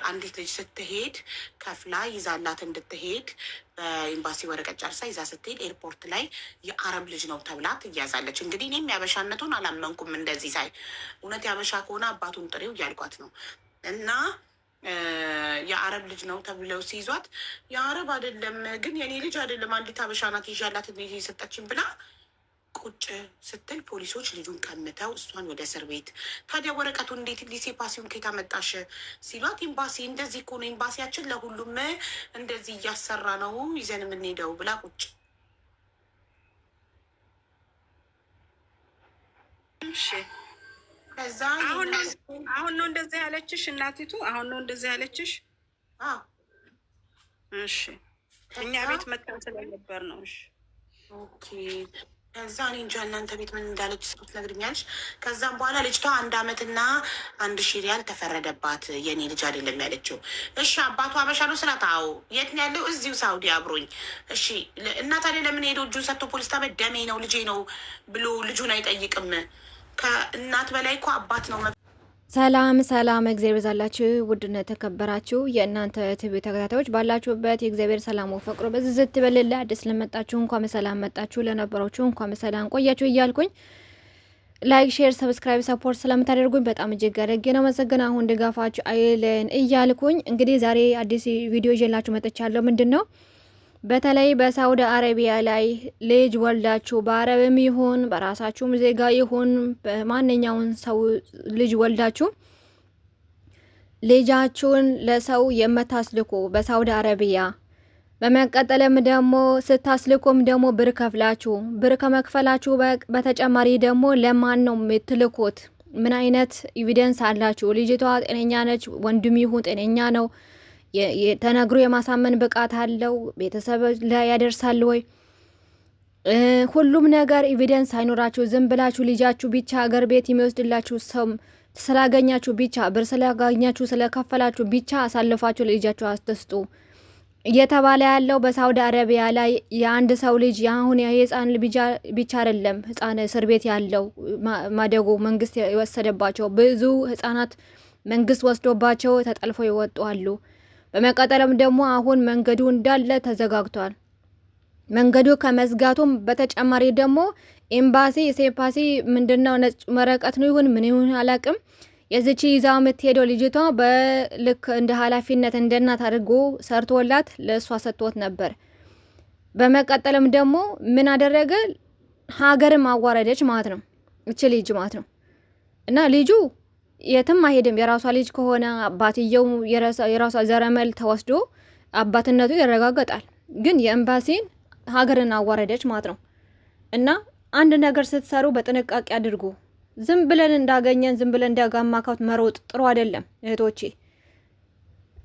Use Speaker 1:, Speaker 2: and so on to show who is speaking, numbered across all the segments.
Speaker 1: አንዲት ልጅ ስትሄድ ከፍላ ይዛላት እንድትሄድ በኤምባሲ ወረቀት ጨርሳ ይዛ ስትሄድ ኤርፖርት ላይ የአረብ ልጅ ነው ተብላ ትያዛለች። እንግዲህ እኔም ያበሻነቱን አላመንኩም። እንደዚህ ሳይ እውነት ያበሻ ከሆነ አባቱን ጥሬው እያልኳት ነው። እና የአረብ ልጅ ነው ተብለው ሲይዟት የአረብ አይደለም ግን የኔ ልጅ አይደለም አንዲት አበሻ ናት ይዣላት የሰጠችን ብላ ቁጭ ስትል ፖሊሶች ልጁን ቀምተው እሷን ወደ እስር ቤት። ታዲያ ወረቀቱ እንዴት ሊሴ ፓሲውን ከየት አመጣሽ ሲሏት ኤምባሲ እንደዚህ እኮ ነው ኤምባሲያችን ለሁሉም እንደዚህ እያሰራ ነው ይዘን የምንሄደው ብላ ቁጭ።
Speaker 2: እሺ ከዛ አሁን ነው እንደዚህ ያለችሽ እናቲቱ? አሁን ነው እንደዚህ ያለችሽ? እሺ እኛ ቤት መጣን ስለነበር ነው። እሺ
Speaker 1: ኦኬ። ከዛ እኔ እንጃ እናንተ ቤት ምን እንዳለች ስኩት ነግርኛለች። ከዛም በኋላ ልጅቷ 1 ዓመትና 1,000 ሪያል ተፈረደባት። የኔ ልጅ አይደለም ያለችው። እሺ አባቱ አበሻ ነው ስላት፣ አዎ። የት ነው ያለው? እዚሁ ሳውዲ አብሮኝ። እሺ እና ታዲያ ለምን ሄዶ እጁን ሰጥቶ ፖሊስ ጣቢያ ደሜ ነው ልጄ ነው ብሎ ልጁን አይጠይቅም? ከእናት በላይ እኮ አባት ነው።
Speaker 3: ሰላም ሰላም፣ እግዚአብሔር ይብዛላችሁ ውድና የተከበራችሁ የእናንተ ቲቪ ተከታታዮች ባላችሁበት የእግዚአብሔር ሰላም ወፈቅሮ በዝዝት በልላ አዲስ ለመጣችሁ እንኳን ሰላም መጣችሁ፣ ለነበራችሁ እንኳን ሰላም ቆያችሁ እያልኩኝ ላይክ፣ ሼር፣ ሰብስክራይብ ሰፖርት ስለምታደርጉኝ በጣም እጅግ አድርጌ ነው መሰገን። አሁን ድጋፋችሁ አይለን እያልኩኝ እንግዲህ ዛሬ አዲስ ቪዲዮ ይዤላችሁ መጥቻለሁ። ምንድነው በተለይ በሳውዲ አረቢያ ላይ ልጅ ወልዳችሁ በአረብም ይሁን በራሳችሁም ዜጋ ይሁን በማንኛውን ሰው ልጅ ወልዳችሁ ልጃችሁን ለሰው የምታስልኩ በሳውዲ አረቢያ፣ በመቀጠልም ደግሞ ስታስልኩም ደግሞ ብር ከፍላችሁ ብር ከመክፈላችሁ በተጨማሪ ደግሞ ለማን ነው የምትልኩት? ምን አይነት ኤቪደንስ አላችሁ? ልጅቷ ጤነኛ ነች? ወንድም ይሁን ጤነኛ ነው? ተነግሮ የማሳመን ብቃት አለው? ቤተሰብ ላይ ያደርሳል ወይ? ሁሉም ነገር ኤቪደንስ አይኖራችሁ ዝም ብላችሁ ልጃችሁ ብቻ ሀገር ቤት የሚወስድላችሁ ሰው ስላገኛችሁ ብቻ ብር ስላገኛችሁ ስለከፈላችሁ ብቻ አሳልፋችሁ ለልጃችሁ አትስጡ እየተባለ ያለው በሳውዲ አረቢያ ላይ የአንድ ሰው ልጅ አሁን የህፃን ብቻ አይደለም ህፃን እስር ቤት ያለው ማደጎ መንግስት የወሰደባቸው ብዙ ህፃናት መንግስት ወስዶባቸው ተጠልፎ ይወጡ አሉ። በመቀጠልም ደግሞ አሁን መንገዱ እንዳለ ተዘጋግቷል። መንገዱ ከመዝጋቱም በተጨማሪ ደግሞ ኤምባሲ ሴፓሲ ምንድነው ነጭ ወረቀት ነው ይሁን ምን ይሁን አላቅም የዚች ይዛው የምትሄደው ልጅቷ በልክ እንደ ኃላፊነት እንደ እናት አድርጎ ሰርቶላት ለእሷ ሰጥቶት ነበር። በመቀጠልም ደግሞ ምን አደረገ? ሀገርን ማዋረደች ማለት ነው እቺ ልጅ ማለት ነው። እና ልጁ የትም አይሄድም። የራሷ ልጅ ከሆነ አባትየው የራሷ ዘረመል ተወስዶ አባትነቱ ይረጋገጣል። ግን የኤምባሲን ሀገርን አዋረደች ማለት ነው። እና አንድ ነገር ስትሰሩ በጥንቃቄ አድርጉ። ዝም ብለን እንዳገኘን ዝም ብለን እንዳጋማካት መሮጥ ጥሩ አይደለም እህቶቼ፣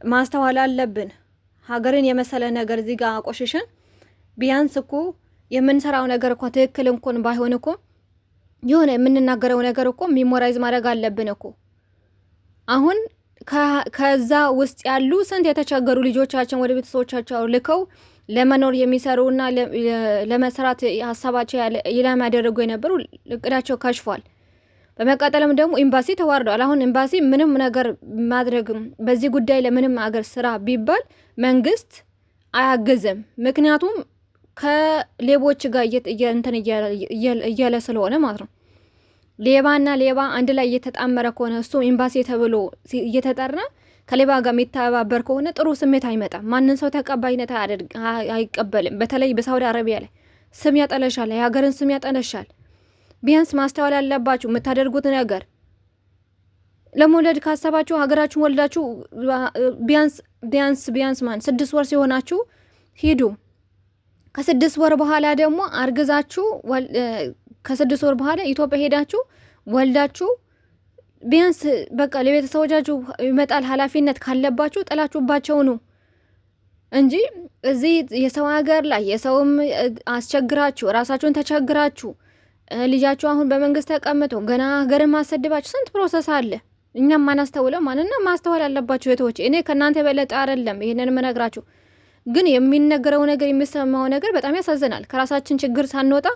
Speaker 3: ማስተዋል አለብን። ሀገርን የመሰለ ነገር እዚህ ጋር አቆሽሽን ቢያንስ እኮ የምንሰራው ነገር እኮ ትክክል እንኳን ባይሆን እኮ የሆነ የምንናገረው ነገር እኮ ሚሞራይዝ ማድረግ አለብን እኮ። አሁን ከዛ ውስጥ ያሉ ስንት የተቸገሩ ልጆቻችን ወደ ቤተሰቦቻቸው ልከው ለመኖር የሚሰሩና ለመስራት ሀሳባቸው ኢላማ ያደረጉ የነበሩ እቅዳቸው ከሽፏል። በመቀጠልም ደግሞ ኤምባሲ ተዋርዷል። አሁን ኤምባሲ ምንም ነገር ማድረግም በዚህ ጉዳይ ለምንም አገር ስራ ቢባል መንግስት አያግዝም። ምክንያቱም ከሌቦች ጋር እያለ ስለሆነ ማለት ነው። ሌባና ሌባ አንድ ላይ እየተጣመረ ከሆነ እሱ ኤምባሲ ተብሎ እየተጠራ ከሌባ ጋር የሚተባበር ከሆነ ጥሩ ስሜት አይመጣም። ማንን ሰው ተቀባይነት አይቀበልም። በተለይ በሳውዲ አረቢያ ላይ ስም ያጠለሻል፣ የሀገርን ስም ያጠለሻል። ቢያንስ ማስተዋል ያለባችሁ የምታደርጉት ነገር ለመውለድ ካሰባችሁ ሀገራችሁን ወልዳችሁ ቢያንስ 6 ወር ሲሆናችሁ ሂዱ። ከ6 ወር በኋላ ደግሞ አርግዛችሁ ከ6 ወር በኋላ ኢትዮጵያ ሄዳችሁ ወልዳችሁ ቢያንስ በቃ ለቤተሰቦቻችሁ ይመጣል ኃላፊነት ካለባችሁ ጥላችሁባቸው ነው እንጂ እዚህ የሰው ሀገር ላይ የሰውም አስቸግራችሁ ራሳችሁን ተቸግራችሁ ልጃችሁ አሁን በመንግስት ተቀምጦ ገና ሀገርን ማሰደባችሁ ስንት ፕሮሰስ አለ። እኛም ማናስተውለው ማንና ማስተዋል አለባችሁ እህቶቼ። እኔ ከእናንተ በለጠ አይደለም ይሄንን መነግራችሁ፣ ግን የሚነገረው ነገር የሚሰማው ነገር በጣም ያሳዝናል። ከራሳችን ችግር ሳንወጣ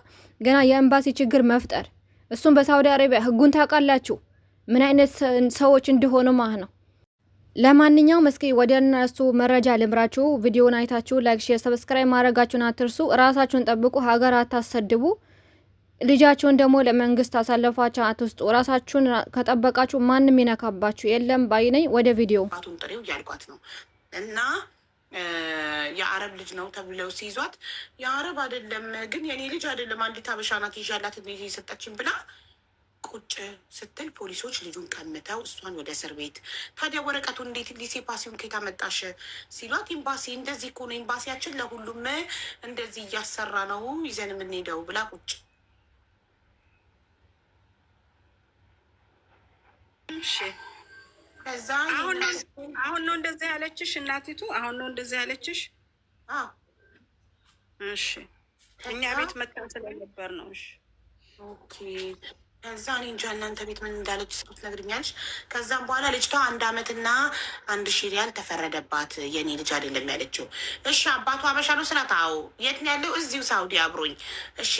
Speaker 3: ገና የኤምባሲ ችግር መፍጠር፣ እሱም በሳውዲ አረቢያ ህጉን ታውቃላችሁ ምን አይነት ሰዎች እንደሆኑ ማለት ነው። ለማንኛውም እስኪ ወደ እነሱ መረጃ ልምራችሁ። ቪዲዮውን አይታችሁ ላይክ፣ ሼር፣ ሰብስክራይብ ማድረጋችሁን አትርሱ። ራሳችሁን ጠብቁ። ሀገር አታሰድቡ። ልጃችሁን ደግሞ ለመንግስት አሳልፋችሁ አትስጡ። ራሳችሁን ከጠበቃችሁ ማንም ይነካባችሁ የለም ባይ ነኝ። ወደ ቪዲዮ
Speaker 1: አቱን ጥሬው እያልኳት ነው እና የአረብ ልጅ ነው ተብለው ሲይዟት የአረብ አይደለም ግን የኔ ልጅ አይደለም አንዲት አበሻ ናት ይዣላት የሰጠችን ብላ ቁጭ ስትል ፖሊሶች ልጁን ቀምተው እሷን ወደ እስር ቤት። ታዲያ ወረቀቱ እንዴት ሊሴ ፓሲውን ከየት አመጣሽ ሲሏት ኤምባሲ እንደዚህ እኮ ነው ኤምባሲያችን ለሁሉም እንደዚህ እያሰራ ነው ይዘን የምንሄደው ብላ ቁጭ። ከዛ
Speaker 2: አሁን ነው እንደዚህ ያለችሽ እናቲቱ? አሁን ነው እንደዚህ ያለችሽ? እሺ እኛ ቤት መጥተን ስለነበር ነው። እሺ
Speaker 1: ኦኬ። ከዛ እኔ እንጃ እናንተ ቤት ምን እንዳለች ስት ነግርኛለች። ከዛም በኋላ ልጅቷ 1 ዓመትና 1,000 ሪያል ተፈረደባት። የኔ ልጅ አይደለም ያለችው። እሺ አባቱ አበሻ ነው ስላት፣ አዎ። የት ነው ያለው? እዚሁ ሳውዲ አብሮኝ። እሺ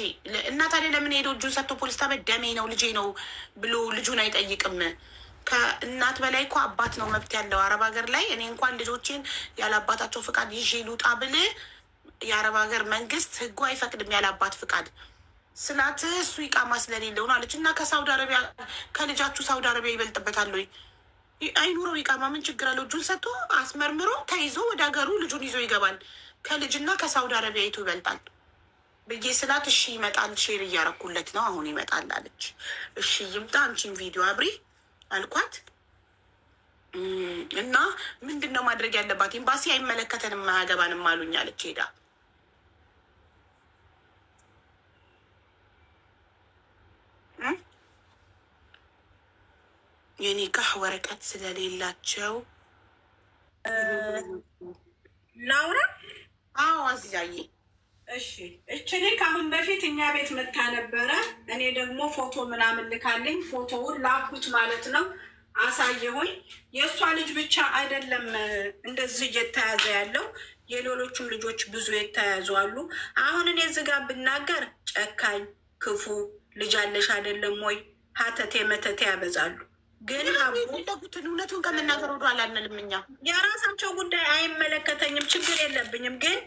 Speaker 1: እና ታዲያ ለምን ሄዶ እጁን ሰጥቶ ፖሊስ ጣቢያ ደሜ ነው ልጄ ነው ብሎ ልጁን አይጠይቅም? ከእናት በላይ እኮ አባት ነው መብት ያለው አረብ ሀገር ላይ። እኔ እንኳን ልጆቼን ያለ አባታቸው ፍቃድ ይዤ ልውጣ ብል የአረብ ሀገር መንግስት ህጉ አይፈቅድም ያለ አባት ፍቃድ ስላት እሱ ይቃማ ስለሌለው ነው አለች። እና ከሳውዲ አረቢያ ከልጃችሁ ሳውዲ አረቢያ ይበልጥበታል ወይ? አይኑረው ይቃማ ምን ችግር አለው? እጁን ሰጥቶ አስመርምሮ ተይዞ ወደ ሀገሩ ልጁን ይዞ ይገባል። ከልጅና ከሳውዲ አረቢያ የቱ ይበልጣል ብዬ ስላት እሺ ይመጣል፣ ሼር እያረኩለት ነው አሁን ይመጣል አለች። እሺ ይምጣ አንቺን ቪዲዮ አብሪ አልኳት። እና ምንድን ነው ማድረግ ያለባት? ኤምባሲ አይመለከተንም አያገባንም አሉኝ አለች። ሄዳ የኒካህ ወረቀት ስለሌላቸው
Speaker 2: ላውራ።
Speaker 1: አዎ አዚዛዬ።
Speaker 2: እሺ እች ልክ አሁን በፊት እኛ ቤት መታ ነበረ። እኔ ደግሞ ፎቶ ምናምን ልካለኝ ፎቶውን ላኩት ማለት ነው። አሳየሁኝ። የእሷ ልጅ ብቻ አይደለም እንደዚህ እየተያዘ ያለው የሌሎቹም ልጆች ብዙ የተያዙ አሉ። አሁን እኔ እዚህ ጋር ብናገር ጨካኝ ክፉ ልጅ አለሽ አይደለም ወይ ሀተቴ መተቴ ያበዛሉ። ግን
Speaker 1: የፈለጉትን እውነቱን ከመናገር ወደ አላንልም። እኛ
Speaker 2: የራሳቸው ጉዳይ አይመለከተኝም፣ ችግር የለብኝም። ግን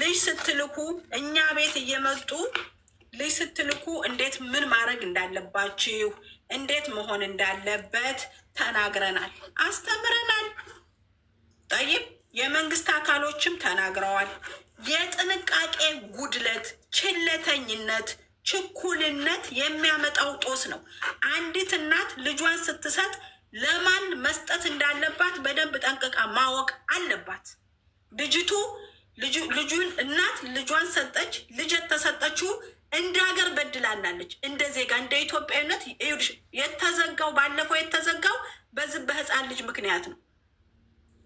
Speaker 2: ልጅ ስትልኩ እኛ ቤት እየመጡ ልጅ ስትልኩ እንዴት ምን ማድረግ እንዳለባችሁ እንዴት መሆን እንዳለበት ተናግረናል፣ አስተምረናል። ጠይብ የመንግስት አካሎችም ተናግረዋል። የጥንቃቄ ጉድለት፣ ችለተኝነት፣ ችኩልነት የሚያመጣው ጦስ ነው። አንዲት እናት ልጇን ስትሰጥ ለማን መስጠት እንዳለባት በደንብ ጠንቅቃ ማወቅ አለባት። ልጁን እናት ልጇን ሰጠች። ልጅ የተሰጠችው እንደ ሀገር በድላላለች፣ እንደ ዜጋ እንደ ኢትዮጵያዊነት። የተዘጋው ባለፈው የተዘጋው በዚህ በህፃን ልጅ ምክንያት ነው።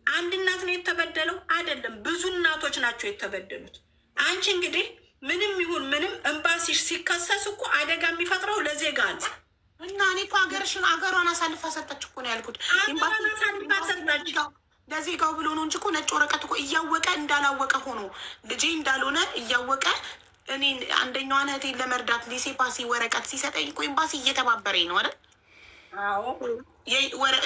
Speaker 2: አንድ እናት ነው የተበደለው አይደለም፣ ብዙ እናቶች ናቸው የተበደሉት። አንቺ እንግዲህ ምንም ይሁን ምንም ኤምባሲ ሲከሰስ እኮ አደጋ የሚፈጥረው ለዜጋ ነው።
Speaker 1: እና እኔ እኮ ሀገሯን አሳልፋ ሰጠች እኮ ነው ያልኩት። ለዜጋው ብሎ ነው እንጂ እኮ ነጭ ወረቀት እኮ እያወቀ እንዳላወቀ ሆኖ ልጄ እንዳልሆነ እያወቀ እኔ አንደኛዋን እህቴን ለመርዳት ሊሴ ፓሲ ወረቀት ሲሰጠኝ እኮ ኤምባሲ እየተባበረኝ ነው አይደል?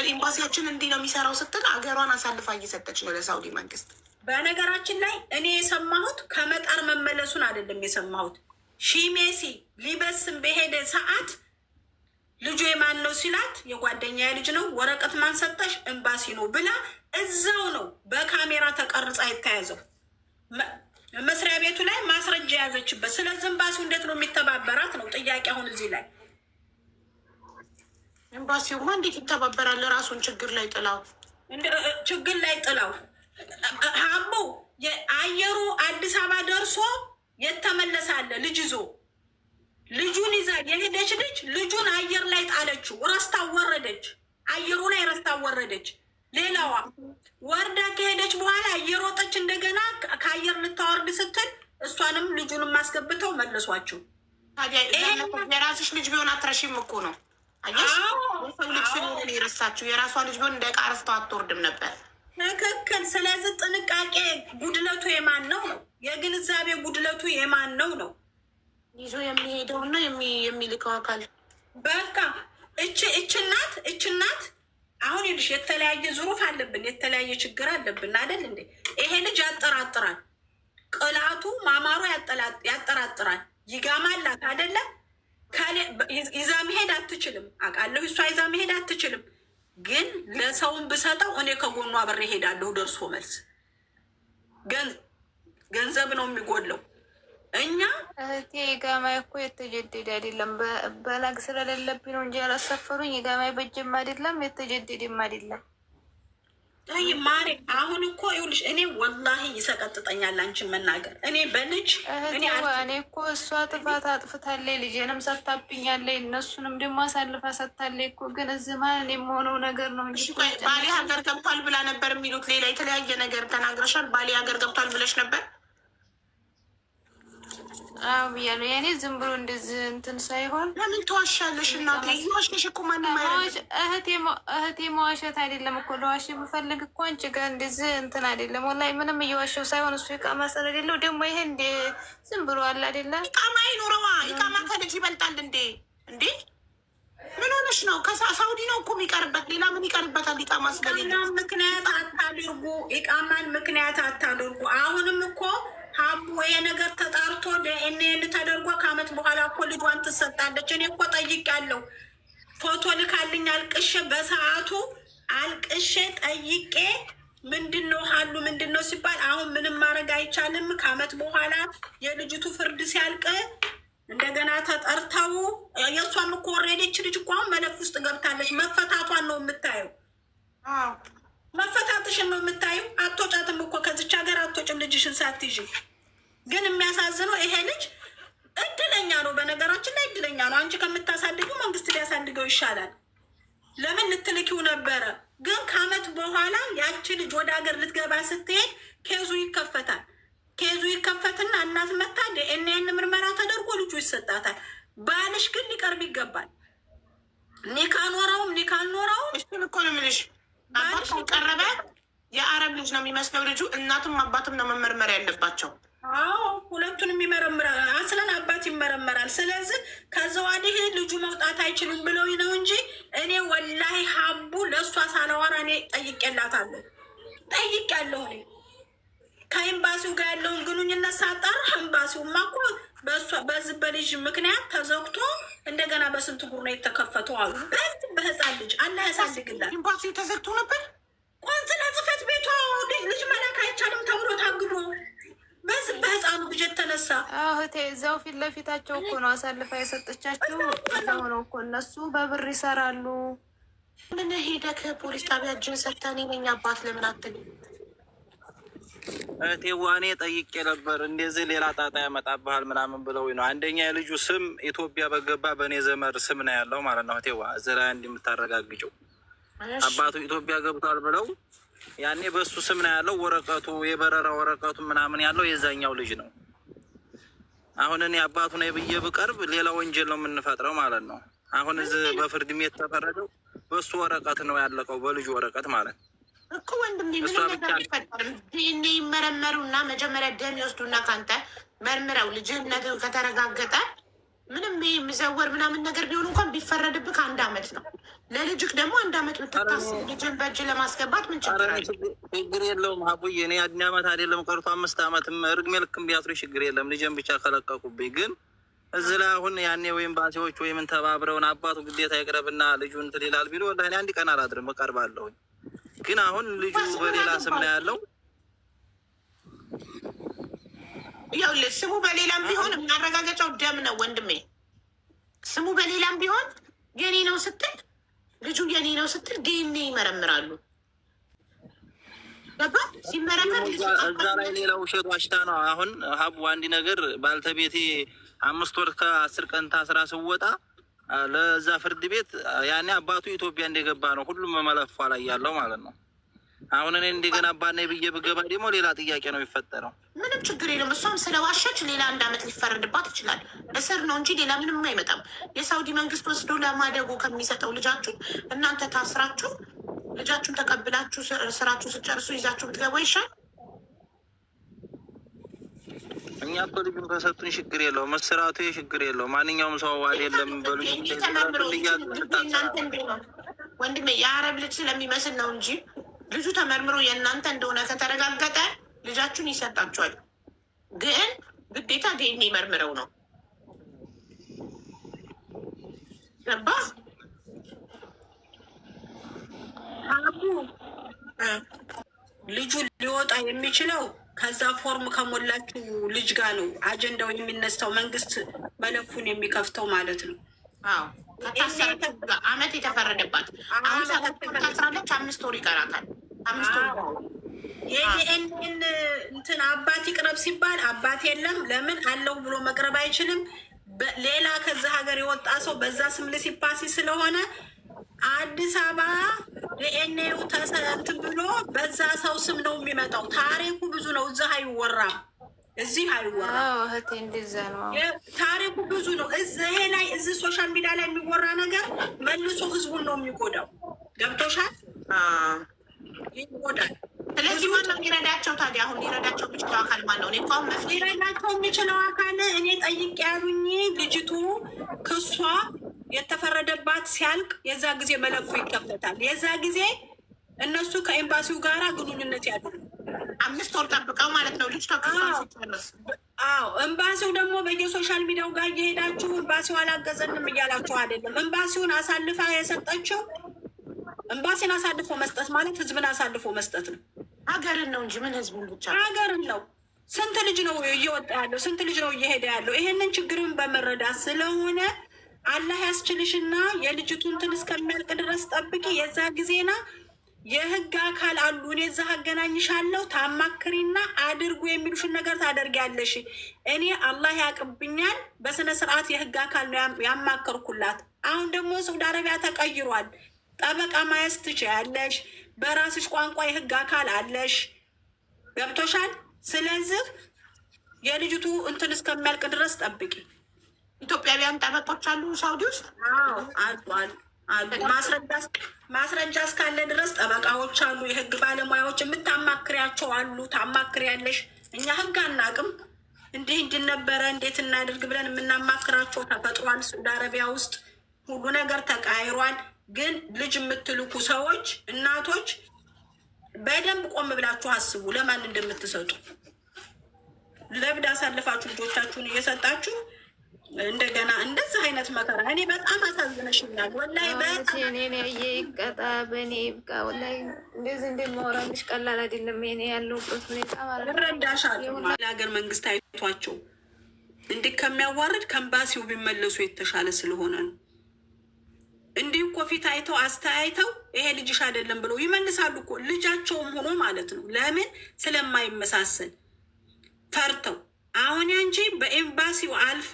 Speaker 1: ኤምባሲያችን እንዲህ ነው የሚሰራው ስትል ሀገሯን አሳልፋ እየሰጠች ነው ለሳውዲ መንግስት።
Speaker 2: በነገራችን ላይ እኔ የሰማሁት ከመጣር መመለሱን አይደለም የሰማሁት። ሺሜሲ ሊበስም በሄደ ሰዓት ልጁ የማን ነው ሲላት የጓደኛ ልጅ ነው፣ ወረቀት ማን ሰጠሽ? ኤምባሲ ነው ብላ እዛው ነው በካሜራ ተቀርጻ የተያዘው መስሪያ ቤቱ ላይ ማስረጃ የያዘችበት። ስለዚህ ኤምባሲው እንዴት ነው የሚተባበራት ነው ጥያቄ። አሁን እዚህ ላይ
Speaker 1: ኤምባሲውማ እንዴት ይተባበራል? ራሱን ችግር ላይ ጥላው ሀቡ አየሩ አዲስ አበባ ደርሶ የተመለሳለ ልጅ ይዞ ልጁን ይዛ የሄደች ልጁን አየር ላይ ጣለችው። ረስታ ወረደች፣ አየሩ ላይ ረስታ ወረደች። ሌላዋ ወርዳ ከሄደች በኋላ እየሮጠች እንደገና ከአየር ልታወርድ ስትል እሷንም ልጁንም ማስገብተው መለሷቸው። የራስሽ ልጅ ቢሆን አትረሺም እኮ ነው። ሰው ልጅ ስለሆነ የረሳችው የራሷ ልጅ ቢሆን እንደ ዕቃ ረስተው አትወርድም ነበር።
Speaker 2: ትክክል። ስለዚህ ጥንቃቄ ጉድለቱ የማን ነው ነው? የግንዛቤ ጉድለቱ የማን ነው ነው?
Speaker 1: ይዞ የሚሄደውና የሚልከው አካል።
Speaker 2: በቃ እችናት አሁን ይልሽ የተለያየ ዙሩፍ አለብን፣ የተለያየ ችግር አለብን አይደል እንዴ? ይሄ ልጅ ያጠራጥራል፣ ቅላቱ ማማሩ ያጠራጥራል። ይጋማላት አይደለም ይዛ መሄድ አትችልም። አውቃለሁ እሷ ይዛ መሄድ አትችልም። ግን ለሰውን ብሰጠው እኔ ከጎኗ አብሬ እሄዳለሁ። ደርሶ መልስ ገንዘብ ነው የሚጎለው። እኛ
Speaker 4: እህቴ ጋማይ እኮ የተጀደደ አይደለም። በላግ ስለሌለብኝ ነው እንጂ ያላሰፈሩኝ። ጋማይ በጅም አይደለም የተጀደደም አይደለም።
Speaker 2: ማሬ አሁን እኮ ይኸውልሽ፣ እኔ ወላሂ ይሰቀጥጠኛል አንቺን መናገር። እኔ በልጅ
Speaker 4: እኔ እኮ እሷ ጥፋት አጥፍታለች፣ ልጄንም ሰታብኛለች፣ እነሱንም ደግሞ አሳልፋ ሰታለች እኮ። ግን እዚህ ማን የምሆነው ነገር ነው እንጂ
Speaker 1: ባሌ ሀገር ገብቷል ብላ ነበር የሚሉት። ሌላ የተለያየ ነገር ተናግረሻል። ባሌ ሀገር ገብቷል ብለሽ ነበር።
Speaker 4: አዎ ብያለሁ። ያኔ ዝም ብሎ እንደዚህ እንትን ሳይሆን
Speaker 1: ለምን ተዋሻለሽ? እናቴ ዋሽሽ እኮ ማንም
Speaker 4: እህቴ መዋሸት አይደለም እኮ። ለዋሽ ብፈልግ እኮ አንቺ ጋር እንደዚህ እንትን አይደለም። ወላሂ ምንም እየዋሸው ሳይሆን እሱ ኢቃማ ስለሌለው ደግሞ ይሄ እንደ ዝም ብሎ አለ አይደለም።
Speaker 1: ኢቃማ ይኑረዋ። ኢቃማ ከልጅ ይበልጣል እንዴ? እንዴ ምን ሆነሽ ነው? ከሳውዲ ነው እኮ የሚቀርበት። ሌላ ምን ይቀርበታል? ኢቃማ ስለሌለ
Speaker 2: ምክንያት አታድርጉ። ኢቃማን ምክንያት አታድርጉ። አሁንም እኮ ሀቡ ይሄ ነገር ተጣርቶ ዲኤንኤ ተደርጎ ከአመት በኋላ እኮ ልጇን ትሰጣለች። እኔ እኮ ጠይቄያለሁ። ፎቶ ልካልኝ አልቅሼ፣ በሰዓቱ አልቅሼ ጠይቄ ምንድን ነው ሀሉ ምንድን ነው ሲባል አሁን ምንም ማድረግ አይቻልም። ከአመት በኋላ የልጅቱ ፍርድ ሲያልቅ እንደገና ተጠርተው የእሷም እኮ ወረደች ልጅ እኮ አሁን መለፍ ውስጥ ገብታለች። መፈታቷን ነው የምታየው። መፈታትሽን ነው የምታየው። አትወጫትም እኮ ከዚች ሀገር አትወጭም ልጅሽን ሳትይዥ። ግን የሚያሳዝነው ይሄ ልጅ እድለኛ ነው። በነገራችን ላይ እድለኛ ነው። አንቺ ከምታሳድገው መንግስት ሊያሳድገው ይሻላል። ለምን ልትልኪው ነበረ። ግን ከአመት በኋላ ያቺ ልጅ ወደ ሀገር ልትገባ ስትሄድ ኬዙ ይከፈታል። ኬዙ ይከፈትና እናት መታ ዲኤንኤ ምርመራ ተደርጎ ልጁ ይሰጣታል። ባልሽ ግን ሊቀርብ ይገባል። ኒካ ኖረውም ኒካ አልኖረውም
Speaker 1: እሱን እኮ ነው የምልሽ። አባት ቀረበ የአረብ ልጅ ነው የሚመስለው ልጁ። እናትም አባትም ነው መመርመር ያለባቸው።
Speaker 2: አዎ ሁለቱንም ይመረምራል። አስለን አባት ይመረመራል። ስለዚህ ከዛ ወዲህ ልጁ መውጣት አይችልም ብለው ነው እንጂ እኔ ወላሂ ሀቡ ለእሷ ሳላወራ እኔ ጠይቄላታለሁ። እኔ ከኤምባሲው ጋር ያለውን ግንኙነት ሳጣራ ኤምባሲውማ እኮ በዚህ በልጅ ምክንያት ተዘግቶ እንደገና በስንት ጉር ነው የተከፈተው አሉ። በህፃን ልጅ አላህ ያሳድግላል።
Speaker 1: ኤምባሲው ተዘግቶ ነበር።
Speaker 2: ቆንስላ ጽሕፈት ቤቷ ልጅ መላክ አይቻልም ተብሎ ታግዶ በዚህ በህፃኑ ልጅ የተነሳ
Speaker 4: እህቴ እዛው ፊት ለፊታቸው እኮ ነው አሳልፋ የሰጠቻቸው። እዛው ነው እኮ እነሱ በብር ይሰራሉ።
Speaker 1: ምን ሄደህ ፖሊስ ጣቢያ እጅን ሰጥተህ እኔ ነኝ አባት ለምን አትልም?
Speaker 5: እህቴ ዋኔ ጠይቄ ነበር። እንደዚህ ሌላ ጣጣ ያመጣብሃል ምናምን ብለው ነው። አንደኛ የልጁ ስም ኢትዮጵያ በገባ በእኔ ዘመር ስም ነው ያለው ማለት ነው። እህቴዋ እዚህ ላይ እንደምታረጋግጨው አባቱ ኢትዮጵያ ገብቷል ብለው ያኔ በሱ ስም ነው ያለው። ወረቀቱ የበረራ ወረቀቱ ምናምን ያለው የዛኛው ልጅ ነው። አሁን እኔ አባቱ ነው ብዬ ብቀርብ ሌላ ወንጀል ነው የምንፈጥረው ማለት ነው። አሁን እዚህ በፍርድ ቤት ተፈረደው በሱ ወረቀት ነው ያለቀው፣ በልጁ ወረቀት ማለት ነው
Speaker 1: እኮ ወንድም ምንም ነገር አይፈጠርም። ዲኤንኤ ይመረመሩና መጀመሪያ ደም ይወስዱና ካንተ መርምረው ልጅህነት ከተረጋገጠ ምንም የሚዘወር ምናምን ነገር ቢሆን እንኳን ቢፈረድብህ 1 አመት ነው። ለልጅክ ደግሞ 1 አመት ብትታስብ ልጅን በእጅ ለማስገባት ምን ችግር አለ?
Speaker 5: ችግር የለውም አቡዬ። እኔ 1 አመት አይደለም ቀርቶ 5 አመትም እርግሜ ልክም ቢያስሩ ችግር የለም። ልጅን ብቻ ከለቀቁብኝ ግን እዚህ ላይ አሁን ያኔ ወይም ባሴዎች ወይም ተባብረውን አባቱ ግዴታ ይቅረብና ልጁ እንትን ይላል ቢሉ ወላሂ እኔ 1 ቀን አላድርም እቀርባለሁኝ። ግን አሁን ልጁ በሌላ ስም ነው ያለው።
Speaker 1: ይኸውልህ ስሙ በሌላም ቢሆን የሚያረጋገጫው ደም ነው ወንድሜ። ስሙ በሌላም ቢሆን የኔ ነው ስትል ልጁ የኔ ነው ስትል ዲኤንኤ ይመረምራሉ። ገባ? ሲመረመር
Speaker 5: እዛ ላይ ሌላ ውሸት ዋሽታ ነው። አሁን ሀቡ አንድ ነገር ባልተቤቴ 5 ወር ከ10 ቀን ታስራ ስወጣ ለዛ ፍርድ ቤት ያኔ አባቱ ኢትዮጵያ እንደገባ ነው ሁሉም መለፏ ላይ ያለው ማለት ነው። አሁን እኔ እንደገና አባና ብዬ ብገባ ደግሞ ሌላ ጥያቄ ነው የሚፈጠረው።
Speaker 1: ምንም ችግር የለም። እሷም ስለዋሸች ሌላ 1 አመት ሊፈረድባት ይችላል። እስር ነው እንጂ ሌላ ምንም አይመጣም። የሳውዲ መንግስት ወስዶ ለማደጎ ከሚሰጠው ልጃችሁ እናንተ ታስራችሁ ልጃችሁን ተቀብላችሁ ስራችሁ ስጨርሱ ይዛችሁ ብትገባ ይሻል።
Speaker 5: እኛ እኮ ልጁን ከሰጡን ችግር የለው፣ መስራቱ ችግር የለው። ማንኛውም ሰው አይደለም በልጁ
Speaker 1: ወንድሜ የአረብ ልጅ ስለሚመስል ነው እንጂ ልጁ ተመርምሮ የእናንተ እንደሆነ ከተረጋገጠ ልጃችሁን ይሰጣችኋል። ግን ግዴታ ዲኤንኤ መርምረው ነው። ገባ?
Speaker 2: ልጁ ሊወጣ የሚችለው ከዛ ፎርም ከሞላችሁ ልጅ ጋር ነው አጀንዳው የሚነሳው። መንግስት መለፉን የሚከፍተው ማለት ነው።
Speaker 1: አዎ አመት የተፈረደባት አሁን ታስራለች። 5 ወር ይቀራታል። 5 ወር
Speaker 2: የዲኤንኤን እንትን አባት ይቅረብ ሲባል አባት የለም። ለምን አለው ብሎ መቅረብ አይችልም። ሌላ ከዛ ሀገር የወጣ ሰው በዛ ስም ልሲፓሲ ስለሆነ አዲስ አበባ ዲኤንኤው ተሰንት ብሎ በዛ ሰው ስም ነው የሚመጣው። ታሪኩ ብዙ ነው። እዚህ አይወራም፣ እዚህ አይወራም። ታሪኩ ብዙ ነው። ይሄ ላይ እዚህ ሶሻል ሚዲያ ላይ የሚወራ ነገር መልሶ ህዝቡን ነው የሚጎዳው። ገብቶሻል? ይጎዳል።
Speaker 1: ስለዚህ ማነው ሊረዳቸው ታዲያ? አሁን ሊረዳቸው የሚችለው አካል ማነው? እኔ እንኳን
Speaker 2: ሊረዳቸው የሚችለው አካል እኔ ጠይቄ ያሉኝ ልጅቱ ክሷ የተፈረደባት ሲያልቅ የዛ ጊዜ መለፉ ይከፈታል። የዛ ጊዜ እነሱ ከኤምባሲው ጋራ ግንኙነት ያሉ
Speaker 1: 5 ወር ጠብቀው ማለት ነው ልጅቷ ክሷ ሲጨርስ።
Speaker 2: አዎ ኤምባሲው ደግሞ በየሶሻል ሚዲያው ጋር እየሄዳችሁ ኤምባሲው አላገዘንም እያላችሁ አይደለም። ኤምባሲውን አሳልፋ የሰጠችው ኤምባሲን አሳልፎ መስጠት ማለት ህዝብን አሳልፎ መስጠት ነው።
Speaker 1: ሀገርን ነው እንጂ ምን ህዝቡን ብቻ
Speaker 2: ሀገርን ነው። ስንት ልጅ ነው እየወጣ ያለው? ስንት ልጅ ነው እየሄደ ያለው? ይሄንን ችግርን በመረዳት ስለሆነ አላህ ያስችልሽና የልጅቱ እንትን እስከሚያልቅ ድረስ ጠብቂ። የዛ ጊዜና የህግ አካል አሉ። እኔ እዛ አገናኝሻለሁ፣ ታማክሪና አድርጉ የሚሉሽን ነገር ታደርጊያለሽ። እኔ አላህ ያቅብኛል። በስነ ስርዓት የህግ አካል ነው ያማከርኩላት። አሁን ደግሞ ሳውዲ አረቢያ ተቀይሯል። ጠበቃ ማየት ትችያለሽ። በራስሽ ቋንቋ የህግ አካል አለሽ። ገብቶሻል? ስለዚህ የልጅቱ እንትን እስከሚያልቅ ድረስ ጠብቂ።
Speaker 1: ኢትዮጵያውያን ጠበቆች አሉ ሳውዲ ውስጥ?
Speaker 2: አሉ። ማስረጃ እስካለ ድረስ ጠበቃዎች አሉ፣ የህግ ባለሙያዎች የምታማክሪያቸው አሉ። ታማክሪያለሽ። እኛ ህግ አናቅም። እንዲህ እንድነበረ እንዴት እናድርግ ብለን የምናማክራቸው ተፈጥሯል። ሳውዲ አረቢያ ውስጥ ሁሉ ነገር ተቃይሯል። ግን ልጅ የምትልኩ ሰዎች እናቶች በደንብ ቆም ብላችሁ አስቡ፣ ለማን እንደምትሰጡ። ለብድ አሳልፋችሁ ልጆቻችሁን እየሰጣችሁ እንደገና እንደዚህ አይነት መከራ። እኔ በጣም አሳዝነሽኛል ወላሂ። በጣም
Speaker 4: ይቀጣ በእኔ ይብቃ ወላሂ። እንደዚህ እንደማወራልሽ ቀላል አይደለም። እኔ ያለሁበት ሁኔታ ማለት
Speaker 2: እረዳሻለሁ። ለሀገር መንግስት አይቷቸው እንዲህ ከሚያዋርድ ከኤምባሲው ቢመለሱ የተሻለ ስለሆነ ነው። እንዲህ እኮ ፊት አይተው አስተያይተው ይሄ ልጅሽ አይደለም ብለው ይመልሳሉ እኮ ልጃቸውም ሆኖ ማለት ነው። ለምን? ስለማይመሳሰል ፈርተው። አሁን እንጂ በኤምባሲው አልፋ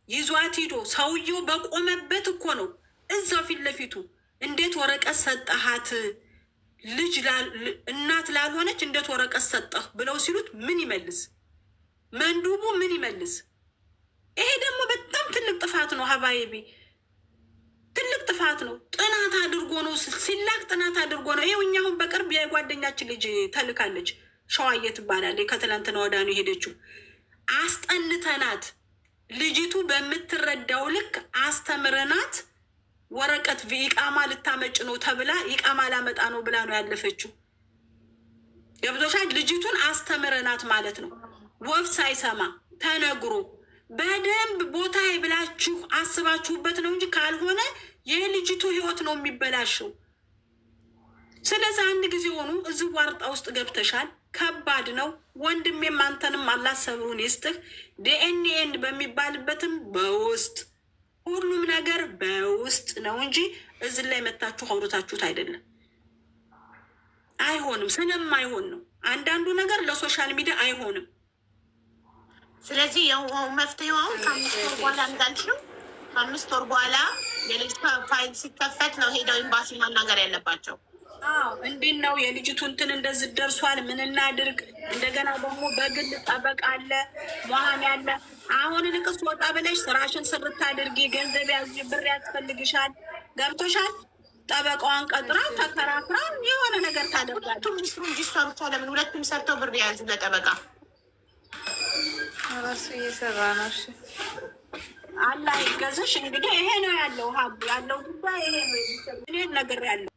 Speaker 2: ይዟት ሂዶ ሰውየው በቆመበት እኮ ነው እዛው ፊት ለፊቱ እንዴት ወረቀት ሰጠሃት ልጅ እናት ላልሆነች እንዴት ወረቀት ሰጠህ ብለው ሲሉት ምን ይመልስ? መንዱቡ ምን ይመልስ? ይሄ ደግሞ በጣም ትልቅ ጥፋት ነው ሀባይቢ፣ ትልቅ ጥፋት ነው። ጥናት አድርጎ ነው ሲላክ፣ ጥናት አድርጎ ነው። ይኸው እኛ አሁን በቅርብ የጓደኛችን ልጅ ተልካለች፣ ሸዋዬ ትባላለች። ከትላንትና ወዲያ ነው የሄደችው። አስጠንተናት ልጅቱ በምትረዳው ልክ አስተምረናት ወረቀት ኢቃማ ልታመጭ ነው ተብላ ኢቃማ ላመጣ ነው ብላ ነው ያለፈችው። ገብቶሻል? ልጅቱን አስተምረናት ማለት ነው። ወፍ ሳይሰማ ተነግሮ በደንብ ቦታ ብላችሁ አስባችሁበት ነው እንጂ ካልሆነ የልጅቱ ህይወት ነው የሚበላሸው። ስለዚህ አንድ ጊዜ ሆኑ እዚህ ዋርጣ ውስጥ ገብተሻል። ከባድ ነው ወንድሜም፣ አንተንም አላህ ሰብሩን ይስጥህ። ዲኤንኤን በሚባልበትም በውስጥ ሁሉም ነገር በውስጥ ነው እንጂ እዚህ ላይ መታችሁ አውርታችሁት አይደለም። አይሆንም፣ ስለማይሆን ነው። አንዳንዱ ነገር ለሶሻል ሚዲያ አይሆንም።
Speaker 1: ስለዚህ የውሃው መፍትሄው አሁን ከ5 ወር በኋላ እንዳልሽው 5 ወር በኋላ የልጅ ፋይል ሲከፈት ነው ሄደው ኤምባሲ ማናገር ያለባቸው።
Speaker 2: እንዴት ነው የልጅቱ እንትን እንደዚህ ደርሷል፣ ምን እናድርግ? እንደገና ደግሞ በግል ጠበቃ አለ፣ መሀን ያለ። አሁን ልቅስ ወጣ ብለሽ ስራሽን ስርት አድርጊ። ገንዘብ ያዝ፣ ብር ያስፈልግሻል። ገብቶሻል? ጠበቃዋን ቀጥራ ተከራክራ የሆነ ነገር ታደርጋለች።
Speaker 1: ሁለቱም ሚኒስትሩ እንጂ እሷ ብቻ ለምን? ሁለቱም ሰርተው ብር የያዙ ለጠበቃ
Speaker 4: ራሱ እየሰራ ነው። እሺ
Speaker 2: አላህ ይገዝሽ። እንግዲህ ይሄ ነው ያለው ሀቡ ያለው ጉዳይ ይሄ ነው። እኔ ነገር ያለው